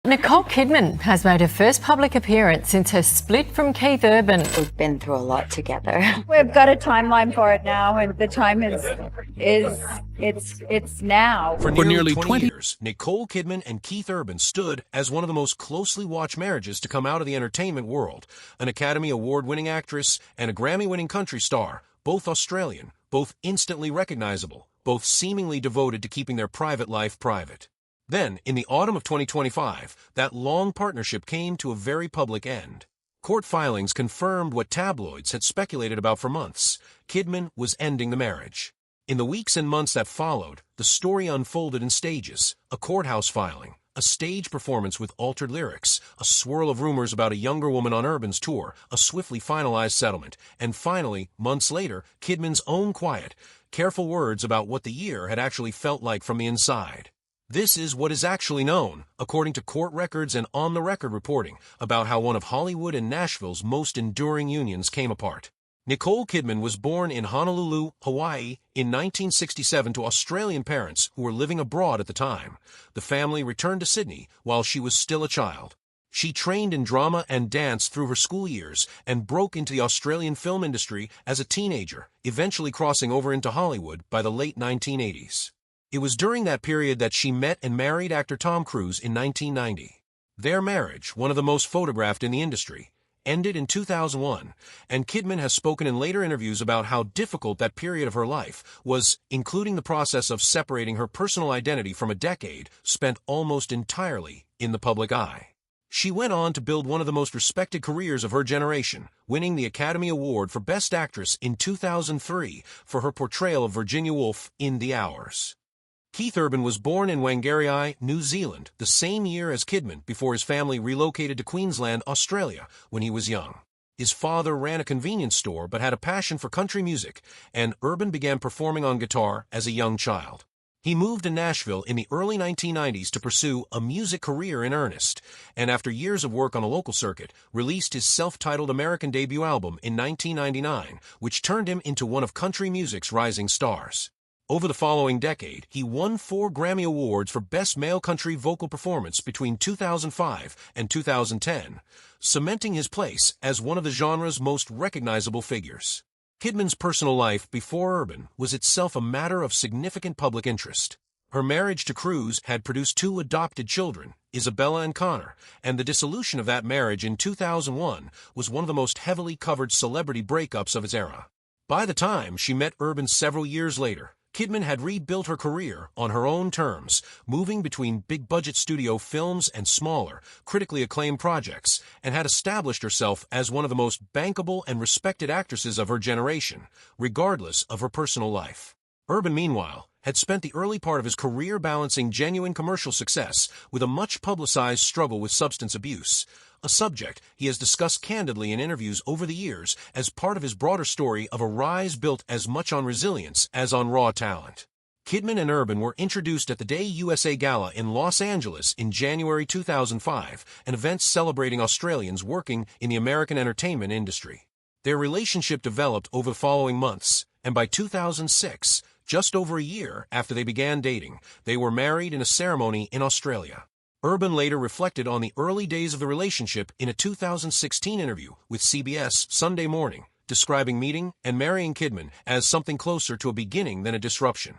Nicole Kidman has made her first public appearance since her split from Keith Urban. We've been through a lot together. We've got a timeline for it now, and the time is it's now. For nearly 20 years, Nicole Kidman and Keith Urban stood as one of the most closely watched marriages to come out of the entertainment world. An Academy Award-winning actress and a Grammy-winning country star, both Australian, both instantly recognizable, both seemingly devoted to keeping their private life private. Then, in the autumn of 2025, that long partnership came to a very public end. Court filings confirmed what tabloids had speculated about for months. Kidman was ending the marriage. In the weeks and months that followed, the story unfolded in stages: a courthouse filing, a stage performance with altered lyrics, a swirl of rumors about a younger woman on Urban's tour, a swiftly finalized settlement, and finally, months later, Kidman's own quiet, careful words about what the year had actually felt like from the inside. This is what is actually known, according to court records and on-the-record reporting, about how one of Hollywood and Nashville's most enduring unions came apart. Nicole Kidman was born in Honolulu, Hawaii, in 1967 to Australian parents who were living abroad at the time. The family returned to Sydney while she was still a child. She trained in drama and dance through her school years and broke into the Australian film industry as a teenager, eventually crossing over into Hollywood by the late 1980s. It was during that period that she met and married actor Tom Cruise in 1990. Their marriage, one of the most photographed in the industry, ended in 2001, and Kidman has spoken in later interviews about how difficult that period of her life was, including the process of separating her personal identity from a decade spent almost entirely in the public eye. She went on to build one of the most respected careers of her generation, winning the Academy Award for Best Actress in 2003 for her portrayal of Virginia Woolf in The Hours. Keith Urban was born in Whangarei, New Zealand, the same year as Kidman before his family relocated to Queensland, Australia, when he was young. His father ran a convenience store but had a passion for country music, and Urban began performing on guitar as a young child. He moved to Nashville in the early 1990s to pursue a music career in earnest, and after years of work on a local circuit, released his self-titled American debut album in 1999, which turned him into one of country music's rising stars. Over the following decade, he won 4 Grammy Awards for Best Male Country Vocal Performance between 2005 and 2010, cementing his place as one of the genre's most recognizable figures. Kidman's personal life before Urban was itself a matter of significant public interest. Her marriage to Cruise had produced 2 adopted children, Isabella and Connor, and the dissolution of that marriage in 2001 was one of the most heavily covered celebrity breakups of its era. By the time she met Urban several years later, Kidman had rebuilt her career on her own terms, moving between big-budget studio films and smaller, critically acclaimed projects, and had established herself as one of the most bankable and respected actresses of her generation, regardless of her personal life. Urban, meanwhile, had spent the early part of his career balancing genuine commercial success with a much-publicized struggle with substance abuse, a subject he has discussed candidly in interviews over the years as part of his broader story of a rise built as much on resilience as on raw talent. Kidman and Urban were introduced at the Day USA Gala in Los Angeles in January 2005, an event celebrating Australians working in the American entertainment industry. Their relationship developed over the following months, and by 2006, just over a year after they began dating, they were married in a ceremony in Australia. Urban later reflected on the early days of the relationship in a 2016 interview with CBS Sunday Morning, describing meeting and marrying Kidman as something closer to a beginning than a disruption.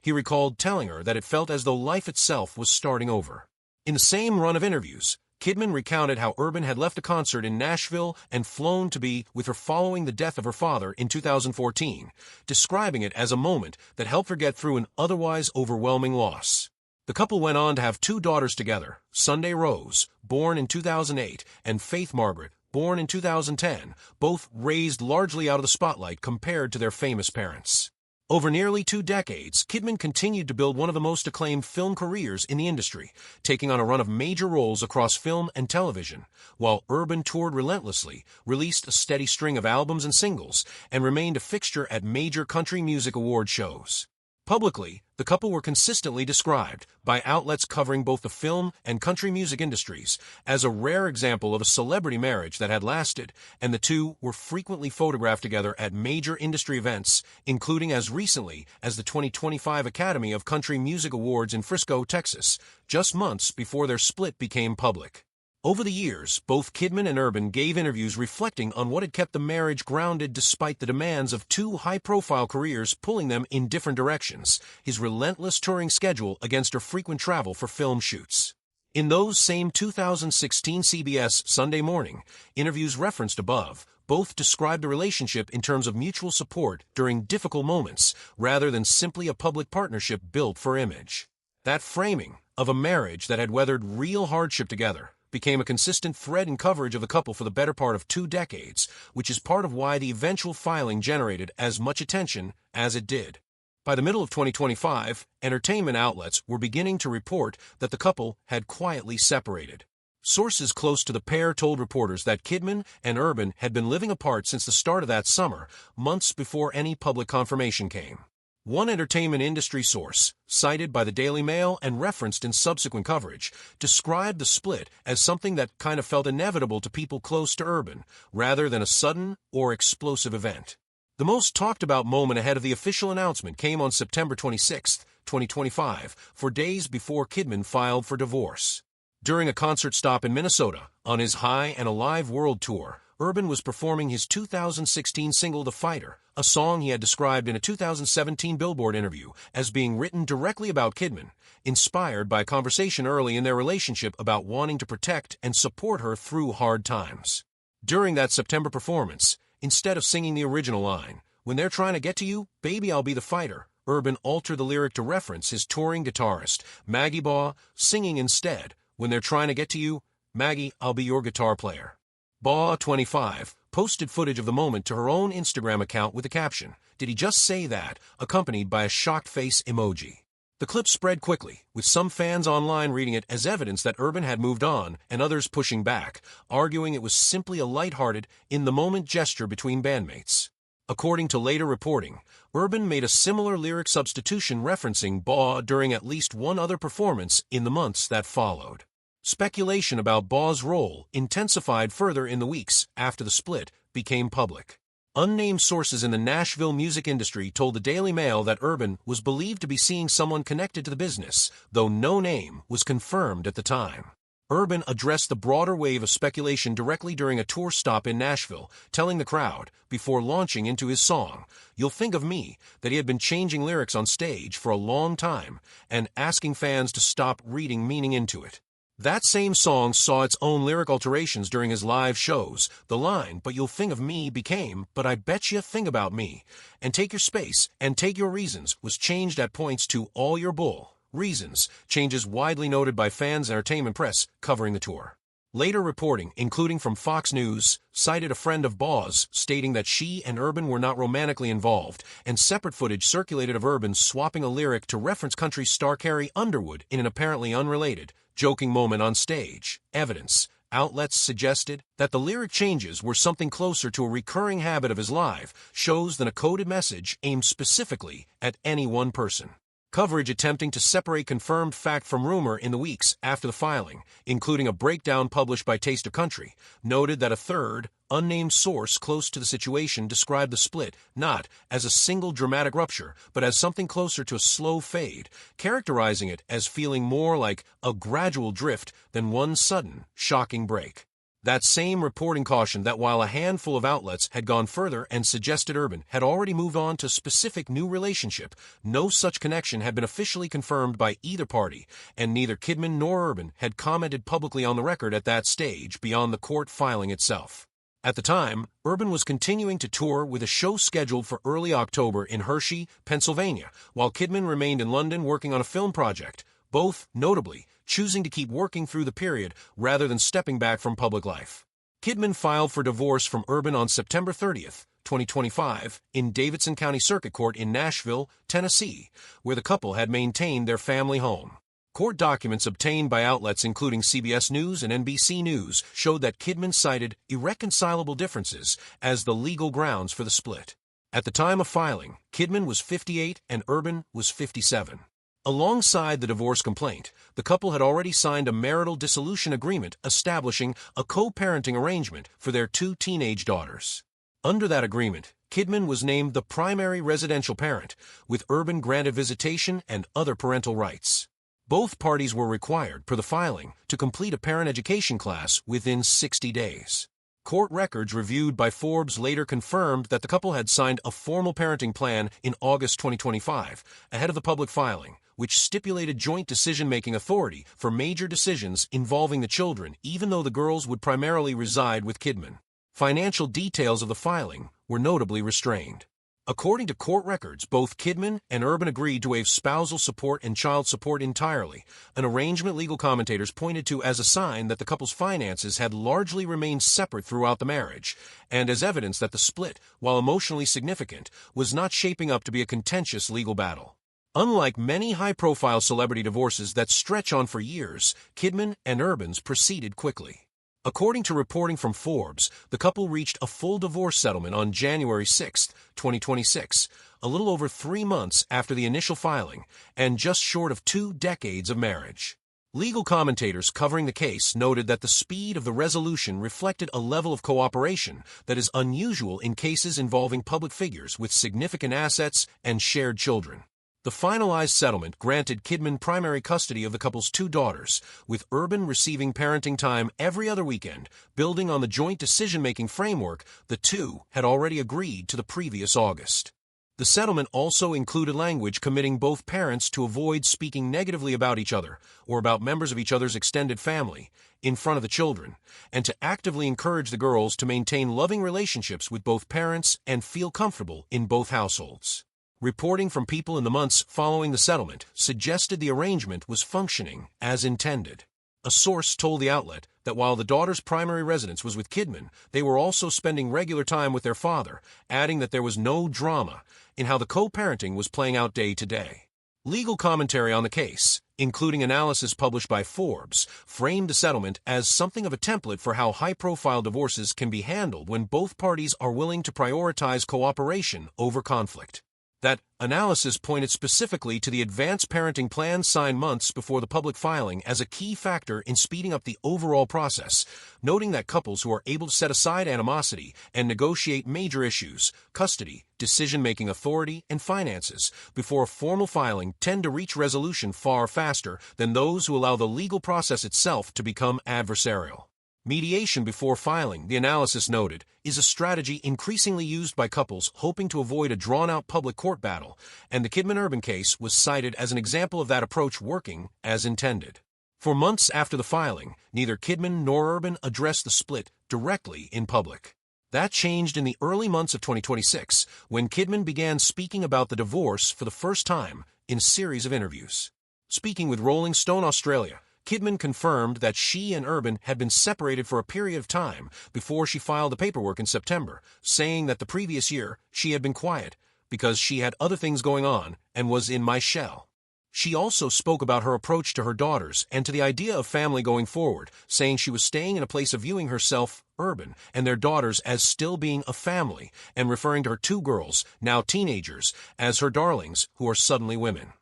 He recalled telling her that it felt as though life itself was starting over. In the same run of interviews, Kidman recounted how Urban had left a concert in Nashville and flown to be with her following the death of her father in 2014, describing it as a moment that helped her get through an otherwise overwhelming loss. The couple went on to have 2 daughters together, Sunday Rose, born in 2008, and Faith Margaret, born in 2010, both raised largely out of the spotlight compared to their famous parents. Over nearly 2 decades, Kidman continued to build one of the most acclaimed film careers in the industry, taking on a run of major roles across film and television, while Urban toured relentlessly, released a steady string of albums and singles, and remained a fixture at major country music award shows. Publicly, the couple were consistently described, by outlets covering both the film and country music industries, as a rare example of a celebrity marriage that had lasted, and the two were frequently photographed together at major industry events, including as recently as the 2025 Academy of Country Music Awards in Frisco, Texas, just months before their split became public. Over the years, both Kidman and Urban gave interviews reflecting on what had kept the marriage grounded despite the demands of two high-profile careers pulling them in different directions, his relentless touring schedule against her frequent travel for film shoots. In those same 2016 CBS Sunday Morning interviews referenced above, both described the relationship in terms of mutual support during difficult moments, rather than simply a public partnership built for image. That framing of a marriage that had weathered real hardship together became a consistent thread in coverage of the couple for the better part of 2 decades, which is part of why the eventual filing generated as much attention as it did. By the middle of 2025, entertainment outlets were beginning to report that the couple had quietly separated. Sources close to the pair told reporters that Kidman and Urban had been living apart since the start of that summer, months before any public confirmation came. One entertainment industry source, cited by the Daily Mail and referenced in subsequent coverage, described the split as something that kind of felt inevitable to people close to Urban, rather than a sudden or explosive event. The most talked about moment ahead of the official announcement came on September 26, 2025, 4 days before Kidman filed for divorce. During a concert stop in Minnesota, on his High and Alive World Tour, Urban was performing his 2016 single The Fighter, a song he had described in a 2017 Billboard interview as being written directly about Kidman, inspired by a conversation early in their relationship about wanting to protect and support her through hard times. During that September performance, instead of singing the original line, "When they're trying to get to you, baby, I'll be the fighter," Urban altered the lyric to reference his touring guitarist, Maggie Baugh, singing instead, "When they're trying to get to you, Maggie, I'll be your guitar player." Baugh, 25, posted footage of the moment to her own Instagram account with the caption, "Did he just say that?" accompanied by a shocked face emoji. The clip spread quickly, with some fans online reading it as evidence that Urban had moved on and others pushing back, arguing it was simply a lighthearted, in-the-moment gesture between bandmates. According to later reporting, Urban made a similar lyric substitution referencing Baugh during at least one other performance in the months that followed. Speculation about Baugh's role intensified further in the weeks after the split became public. Unnamed sources in the Nashville music industry told the Daily Mail that Urban was believed to be seeing someone connected to the business, though no name was confirmed at the time. Urban addressed the broader wave of speculation directly during a tour stop in Nashville, telling the crowd, before launching into his song, "You'll Think of Me," that he had been changing lyrics on stage for a long time and asking fans to stop reading meaning into it. That same song saw its own lyric alterations during his live shows. The line, "But you'll think of me," became, "But I bet you think about me," and "Take your space and take your reasons" was changed at points to "All your bull." Reasons, changes widely noted by fans and entertainment press covering the tour. Later reporting, including from Fox News, cited a friend of Baugh's stating that she and Urban were not romantically involved, and separate footage circulated of Urban swapping a lyric to reference country star Carrie Underwood in an apparently unrelated, joking moment on stage. Evidence. Outlets suggested that the lyric changes were something closer to a recurring habit of his live shows than a coded message aimed specifically at any one person. Coverage attempting to separate confirmed fact from rumor in the weeks after the filing, including a breakdown published by Taste of Country, noted that a third, unnamed source close to the situation described the split not as a single dramatic rupture, but as something closer to a slow fade, characterizing it as feeling more like a gradual drift than one sudden, shocking break. That same reporting cautioned that while a handful of outlets had gone further and suggested Urban had already moved on to a specific new relationship, no such connection had been officially confirmed by either party, and neither Kidman nor Urban had commented publicly on the record at that stage beyond the court filing itself. At the time, Urban was continuing to tour with a show scheduled for early October in Hershey, Pennsylvania, while Kidman remained in London working on a film project, both, notably, choosing to keep working through the period rather than stepping back from public life. Kidman filed for divorce from Urban on September 30th, 2025, in Davidson County Circuit Court in Nashville, Tennessee, where the couple had maintained their family home. Court documents obtained by outlets including CBS News and NBC News showed that Kidman cited irreconcilable differences as the legal grounds for the split. At the time of filing, Kidman was 58 and Urban was 57. Alongside the divorce complaint, the couple had already signed a marital dissolution agreement establishing a co-parenting arrangement for their 2 teenage daughters. Under that agreement, Kidman was named the primary residential parent, with Urban granted visitation and other parental rights. Both parties were required, per the filing, to complete a parent education class within 60 days. Court records reviewed by Forbes later confirmed that the couple had signed a formal parenting plan in August 2025, ahead of the public filing, which stipulated joint decision-making authority for major decisions involving the children, even though the girls would primarily reside with Kidman. Financial details of the filing were notably restrained. According to court records, both Kidman and Urban agreed to waive spousal support and child support entirely, an arrangement legal commentators pointed to as a sign that the couple's finances had largely remained separate throughout the marriage, and as evidence that the split, while emotionally significant, was not shaping up to be a contentious legal battle. Unlike many high-profile celebrity divorces that stretch on for years, Kidman and Urban's proceeded quickly. According to reporting from Forbes, the couple reached a full divorce settlement on January 6, 2026, a little over 3 months after the initial filing, and just short of 2 decades of marriage. Legal commentators covering the case noted that the speed of the resolution reflected a level of cooperation that is unusual in cases involving public figures with significant assets and shared children. The finalized settlement granted Kidman primary custody of the couple's 2 daughters, with Urban receiving parenting time every other weekend, building on the joint decision-making framework the two had already agreed to the previous August. The settlement also included language committing both parents to avoid speaking negatively about each other or about members of each other's extended family in front of the children, and to actively encourage the girls to maintain loving relationships with both parents and feel comfortable in both households. Reporting from people in the months following the settlement suggested the arrangement was functioning as intended. A source told the outlet that while the daughter's primary residence was with Kidman, they were also spending regular time with their father, adding that there was no drama in how the co-parenting was playing out day to day. Legal commentary on the case, including analysis published by Forbes, framed the settlement as something of a template for how high-profile divorces can be handled when both parties are willing to prioritize cooperation over conflict. That analysis pointed specifically to the advanced parenting plan signed months before the public filing as a key factor in speeding up the overall process, noting that couples who are able to set aside animosity and negotiate major issues, custody, decision-making authority, and finances, before a formal filing tend to reach resolution far faster than those who allow the legal process itself to become adversarial. Mediation before filing, the analysis noted, is a strategy increasingly used by couples hoping to avoid a drawn-out public court battle, and the Kidman-Urban case was cited as an example of that approach working as intended. For months after the filing, neither Kidman nor Urban addressed the split directly in public. That changed in the early months of 2026, when Kidman began speaking about the divorce for the first time in a series of interviews. Speaking with Rolling Stone Australia, Kidman confirmed that she and Urban had been separated for a period of time before she filed the paperwork in September, saying that the previous year she had been quiet because she had other things going on and was in my shell. She also spoke about her approach to her daughters and to the idea of family going forward, saying she was staying in a place of viewing herself, Urban, and their daughters as still being a family, and referring to her 2 girls, now teenagers, as her darlings who are suddenly women.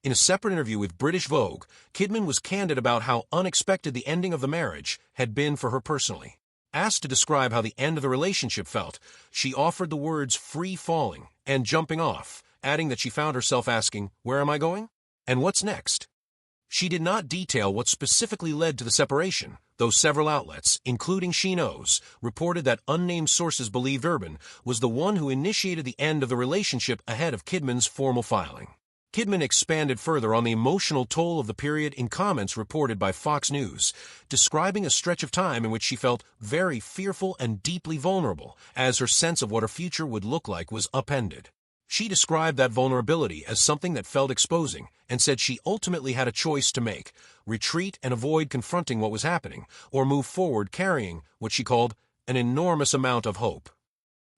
In a separate interview with British Vogue, Kidman was candid about how unexpected the ending of the marriage had been for her personally. Asked to describe how the end of the relationship felt, she offered the words free falling and jumping off, adding that she found herself asking, "Where am I going? And what's next?" She did not detail what specifically led to the separation, though several outlets, including She Knows, reported that unnamed sources believed Urban was the one who initiated the end of the relationship ahead of Kidman's formal filing. Kidman expanded further on the emotional toll of the period in comments reported by Fox News, describing a stretch of time in which she felt very fearful and deeply vulnerable, as her sense of what her future would look like was upended. She described that vulnerability as something that felt exposing, and said she ultimately had a choice to make: retreat and avoid confronting what was happening, or move forward carrying what she called an enormous amount of hope.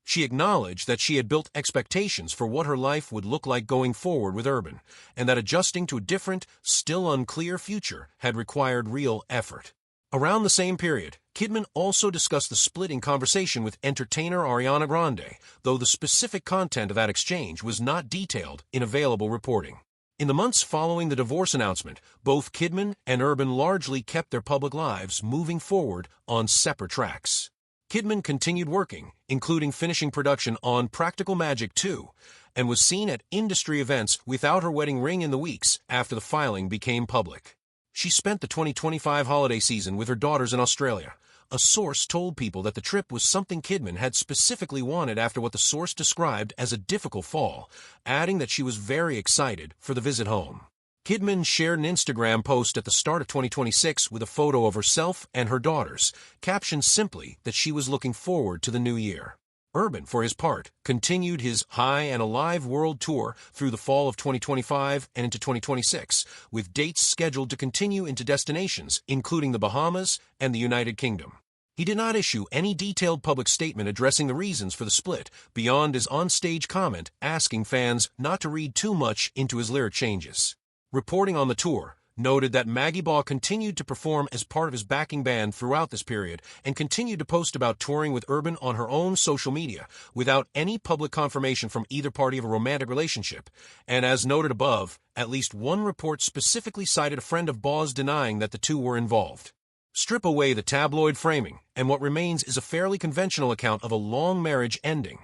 She acknowledged that she had built expectations for what her life would look like going forward with Urban, and that adjusting to a different, still unclear future had required real effort. Around the same period, Kidman also discussed the split in conversation with entertainer Ariana Grande, though the specific content of that exchange was not detailed in available reporting. In the months following the divorce announcement, both Kidman and Urban largely kept their public lives moving forward on separate tracks. Kidman continued working, including finishing production on Practical Magic 2, and was seen at industry events without her wedding ring in the weeks after the filing became public. She spent the 2025 holiday season with her daughters in Australia. A source told People that the trip was something Kidman had specifically wanted after what the source described as a difficult fall, adding that she was very excited for the visit home. Kidman shared an Instagram post at the start of 2026 with a photo of herself and her daughters, captioned simply that she was looking forward to the new year. Urban, for his part, continued his High and Alive world tour through the fall of 2025 and into 2026, with dates scheduled to continue into destinations including the Bahamas and the United Kingdom. He did not issue any detailed public statement addressing the reasons for the split, beyond his on-stage comment asking fans not to read too much into his lyric changes. Reporting on the tour noted that Maggie Baugh continued to perform as part of his backing band throughout this period and continued to post about touring with Urban on her own social media without any public confirmation from either party of a romantic relationship. And as noted above, at least one report specifically cited a friend of Baugh's denying that the two were involved. Strip away the tabloid framing, and what remains is a fairly conventional account of a long marriage ending.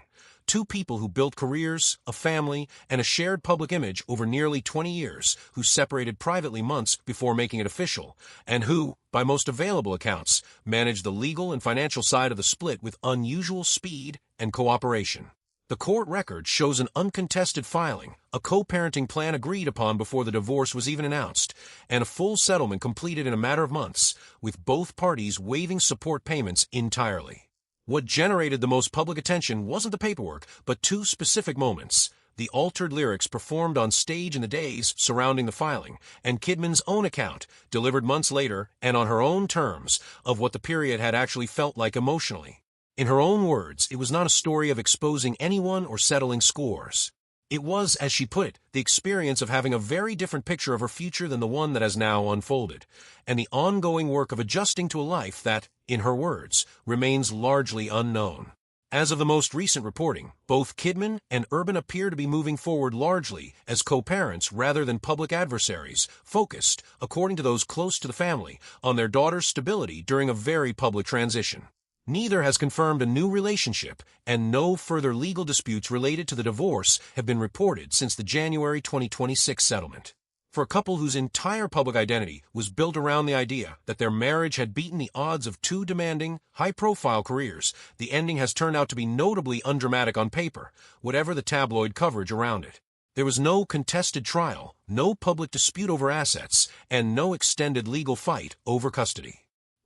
Two people who built careers, a family, and a shared public image over nearly 20 years, who separated privately months before making it official, and who, by most available accounts, managed the legal and financial side of the split with unusual speed and cooperation. The court record shows an uncontested filing, a co-parenting plan agreed upon before the divorce was even announced, and a full settlement completed in a matter of months, with both parties waiving support payments entirely. What generated the most public attention wasn't the paperwork, but two specific moments: the altered lyrics performed on stage in the days surrounding the filing, and Kidman's own account, delivered months later and on her own terms, of what the period had actually felt like emotionally. In her own words, it was not a story of exposing anyone or settling scores. It was, as she put it, the experience of having a very different picture of her future than the one that has now unfolded, and the ongoing work of adjusting to a life that, in her words, remains largely unknown. As of the most recent reporting, both Kidman and Urban appear to be moving forward largely as co-parents rather than public adversaries, focused, according to those close to the family, on their daughter's stability during a very public transition. Neither has confirmed a new relationship, and no further legal disputes related to the divorce have been reported since the January 2026 settlement. For a couple whose entire public identity was built around the idea that their marriage had beaten the odds of two demanding, high-profile careers, the ending has turned out to be notably undramatic on paper, whatever the tabloid coverage around it. There was no contested trial, no public dispute over assets, and no extended legal fight over custody.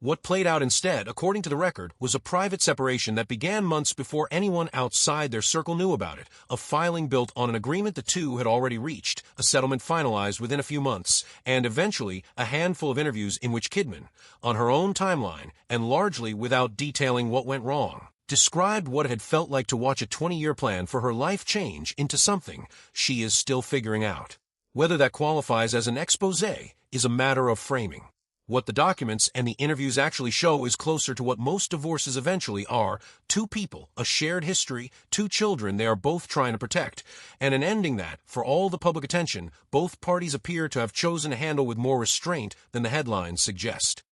What played out instead, according to the record, was a private separation that began months before anyone outside their circle knew about it, a filing built on an agreement the two had already reached, a settlement finalized within a few months, and eventually a handful of interviews in which Kidman, on her own timeline, and largely without detailing what went wrong, described what it had felt like to watch a 20-year plan for her life change into something she is still figuring out. Whether that qualifies as an exposé is a matter of framing. What the documents and the interviews actually show is closer to what most divorces eventually are: two people, a shared history, two children they are both trying to protect, and an ending that, for all the public attention, both parties appear to have chosen to handle with more restraint than the headlines suggest.